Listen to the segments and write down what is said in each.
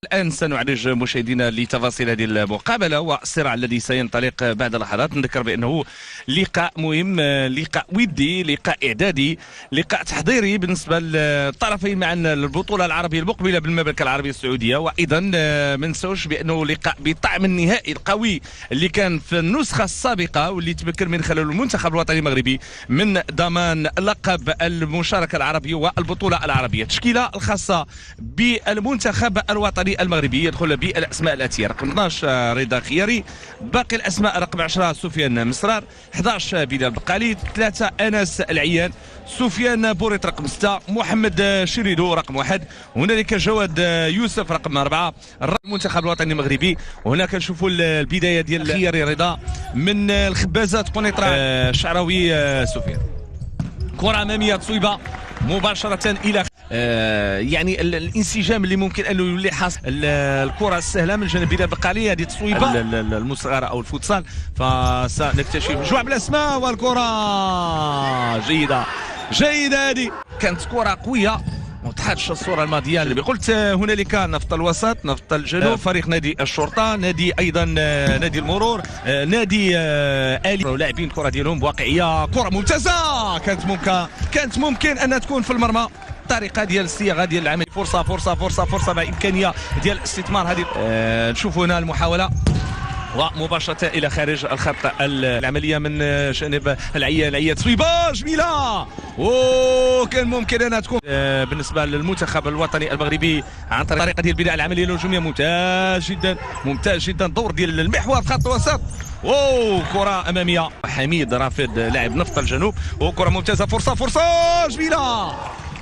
الآن سنعرج مشاهدينا لتفاصيل هذه المقابلة والصراع الذي سينطلق بعد لحظات. نذكر بأنه لقاء مهم، لقاء ودي، لقاء إعدادي، لقاء تحضيري بالنسبة للطرفين مع البطولة العربية المقبلة بالمملكة العربية السعودية. وأيضا ما ننسوش بأنه لقاء بطعم النهائي القوي اللي كان في النسخة السابقة واللي تمكن من خلاله المنتخب الوطني المغربي من ضمان لقب المشاركة العربية والبطولة العربية. التشكيلة الخاصة بالمنتخب الوطني المغربي يدخل بالاسماء الاتيه: رقم 12 رضا خياري، باقي الاسماء رقم 10 سفيان مسرار، 11 بلال بقالي، 3 انس العيان، سفيان بوريت رقم 6، محمد شريدو رقم 1، هنالك جواد يوسف رقم 4 المنتخب الوطني المغربي. وهناك نشوفوا البدايه ديال خياري رضا من الخبازات قنيطره، الشعراوي سفيان. كره اماميه تصويبه مباشره الى يعني الانسجام اللي ممكن انه يولي حاصل. الكره السهله من جانب بلال بقالي، هذه تصويبه المصغره او الفوتسال، فسنكتشف مجموعه من الاسماء. والكره جيده هذه كانت كره قويه. ما تحدش الصوره الماضيه اللي قلت هنالك نفط الوسط، نفط الجنوب، فريق نادي الشرطه، نادي ايضا نادي المرور، نادي الي، لاعبين الكره ديالهم بواقعيه. كره ممتازه كانت ممكن ان تكون في المرمى. الطريقه ديال الصياغه ديال العمل، فرصه مع امكانيه ديال الاستثمار. هذه نشوفوا هنا المحاوله ومباشرة إلى خارج الخط. العملية من جانب العيا تصويبة جميلة، وكان ممكن أنها تكون بالنسبة للمنتخب الوطني المغربي عن طريقة ديال بناء العملية الهجومية. ممتاز جدا دور ديال المحور في خط الوسط. كرة أمامية حميد رافد لاعب نفط الجنوب، وكرة ممتازة، فرصة جميلة،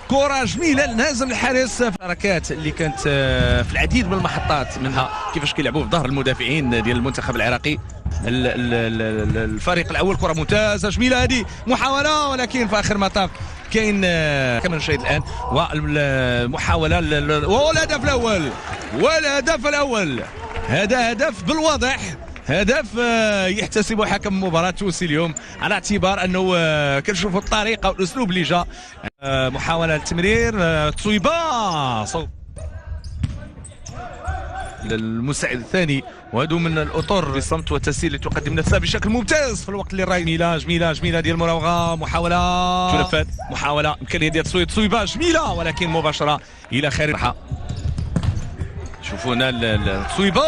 كرة جميلة لنازم الحارس. الحركات اللي كانت في العديد من المحطات، منها كيفاش كيلعبوا في ظهر المدافعين ديال المنتخب العراقي. الفريق الأول كرة ممتازة جميلة، هذه محاولة ولكن في آخر مطاف كاين كما نشاهد الآن والمحاولة والهدف الأول. هذا هدف بالواضح، هدف يحتسبه حكم المباراة التونسي اليوم، على اعتبار انه كنشوفوا الطريقة والاسلوب اللي جا. محاولة التمرير، تصويبة للمساعد الثاني، وهذو من الاطر بالصمت والتسهيل اللي تقدم نفسها بشكل ممتاز في الوقت اللي راهي. جميلة ديال المراوغة، محاولة امكانية ديال تصويبة جميلة ولكن مباشرة الى خارج. شوفوا هنا التصويبة،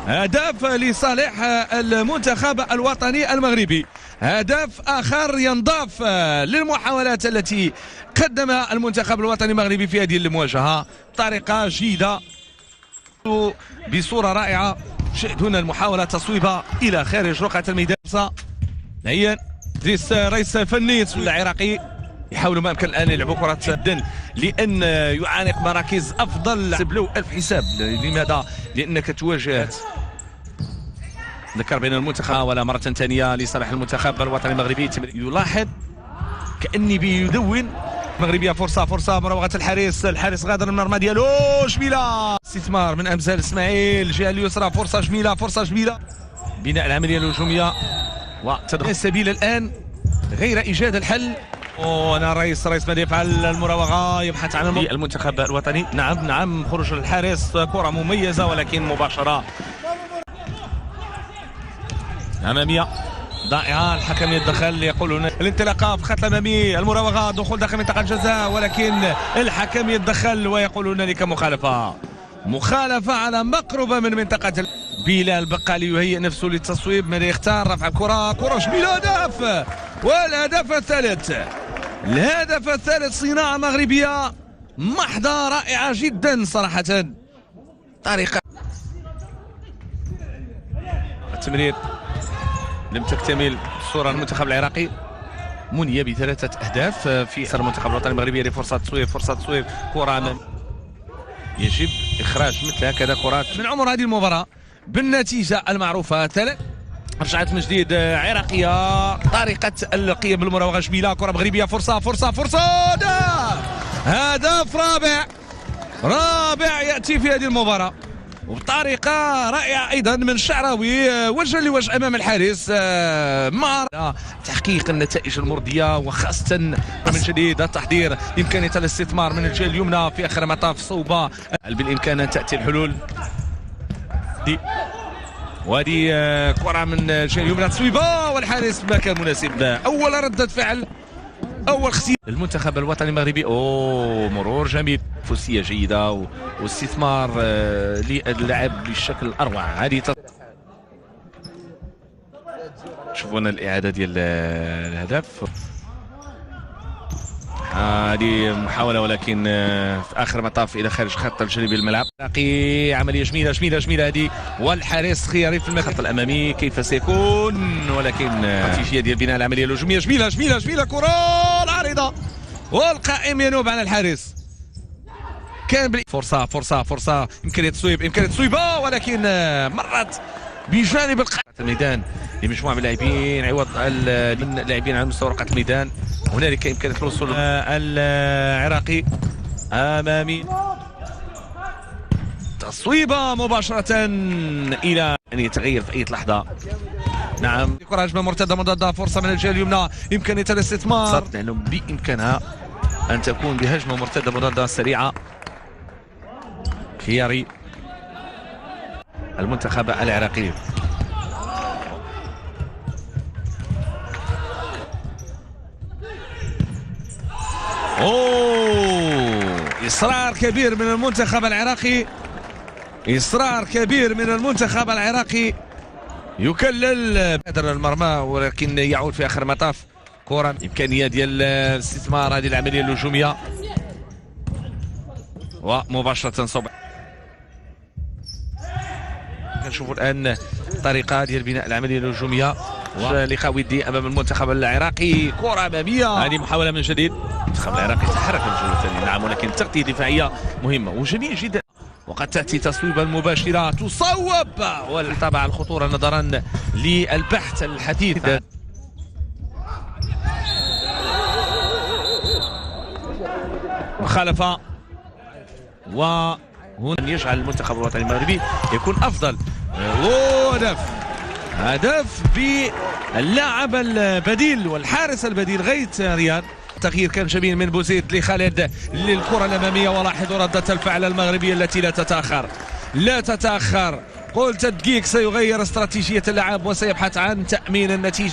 هدف لصالح المنتخب الوطني المغربي، هدف آخر ينضاف للمحاولات التي قدمها المنتخب الوطني المغربي في هذه المواجهة. طريقة جيدة بصورة رائعة. شاهد هنا المحاولة تصويبها إلى خارج رقعة الميدان. هيا إدريس رئيس فني العراقي يحاولوا ما امكن الان يلعبوا كره الدن لان يعانق مراكز افضل. سبلو الف حساب. لماذا؟ لانك تواجه. ذكر بين المنتخب ولا مره ثانيه لصالح المنتخب الوطني المغربي. يلاحظ كاني بيدون المغربيه. فرصه مراوغه الحارس غادر من المرمى ديالو، جميله، استثمار من امثال اسماعيل الجهه اليسرى، فرصه جميله، بناء العمليه الهجوميه وتدخل السبيل الان غير ايجاد الحل. وانا رئيس ماذا يفعل؟ المراوغه، يبحث عن المنتخب الوطني. نعم خروج الحارس، كره مميزه ولكن مباشره اماميه ضائعه. الحكم يتدخل، يقولون الانطلاقه في الخط الامامي، المراوغه، دخول داخل منطقه الجزاء، ولكن الحكم يتدخل ويقول هنالك مخالفه على مقربه من منطقه. بلال بقالي يهيئ نفسه للتصويب. ماذا يختار؟ رفع كره جميله، هدف، والهدف الثالث صناعه مغربيه محضه رائعه جدا صراحه. طريقه التمرير لم تكتمل الصوره. المنتخب العراقي مني ب3 أهداف في المنتخب الوطني المغربي. هذه فرصه تصويب، كره يجب اخراج مثل هكذا كرات من عمر هذه المباراه بالنتيجه المعروفه. رجعت من جديد عراقيه، طريقه القيام بالمراوغه جميله، كره مغربيه، فرصه هدف رابع ياتي في هذه المباراه. وبطريقه رائعه ايضا من الشعراوي وجها لوجه امام الحارس مع تحقيق النتائج المرضيه، وخاصه من جديد التحضير امكانيه الاستثمار من الجهه اليمنى في اخر مطاف صوبه. هل بالامكان ان تاتي الحلول دي وادي كره من الجهه اليمنى تصويبه والحارس ما كان مناسب. اول رده فعل، اول اختيار المنتخب الوطني المغربي. مرور جميل، فوسيه جيده واستثمار للاعب بشكل الاروع. هذه شوفوا لنا الاعاده ديال الهدف. هذه محاوله ولكن في اخر مطاف الى خارج خط الجانبي الملعب. باقي عمليه جميله جميله جميله هذه، والحارس خياري في الخط الامامي كيف سيكون، ولكن استراتيجيه ديال بناء العمليه الهجوميه جميله جميله جميله. كره العارضه والقائم ينوب عن الحارس. كان فرصه فرصه فرصه، امكانيه تصويب امكانيه تصويبه، ولكن مرت بجانب الميدان لمجموعه من اللاعبين عوض اللاعبين على مستوى رقعه الميدان. هنالك امكانيه الوصول العراقي امامي، تصويبه مباشره الى ان يتغير في اي لحظه. نعم، كره هجمه مرتده مضاده، فرصه من الجهه اليمنى امكانيه الاستثمار، لانه بامكانها ان تكون بهجمه مرتده مضاده سريعه. خياري المنتخب العراقي. إصرار كبير من المنتخب العراقي، إصرار كبير من المنتخب العراقي، يكلل بدر المرمى، ولكن يعود في آخر مطاف. كرة إمكانية ديال استثمار هذه العملية الهجومية ومباشرة صوب. كنشوفوا الآن الطريقة ديال بناء العملية الهجومية. لقاء ودي امام المنتخب العراقي، كره اماميه. هذه محاوله من جديد، المنتخب العراقي تحرك الجوله الثانيه نعم، ولكن التغطيه الدفاعيه مهمه وجميل جدا. وقد تاتي تصويبه المباشره تصوب، وطبعا الخطوره نظرا للبحث الحديث. مخالفه، وهنا يجعل المنتخب الوطني المغربي يكون افضل. هدف باللاعب البديل والحارس البديل غيث ريان. التغيير كان جميل من بوزيد لخالد للكرة الأمامية، ولاحظوا ردة الفعل المغربية التي لا تتأخر لا تتأخر. قلت الدقيق سيغير استراتيجية اللعب وسيبحث عن تأمين النتيجة.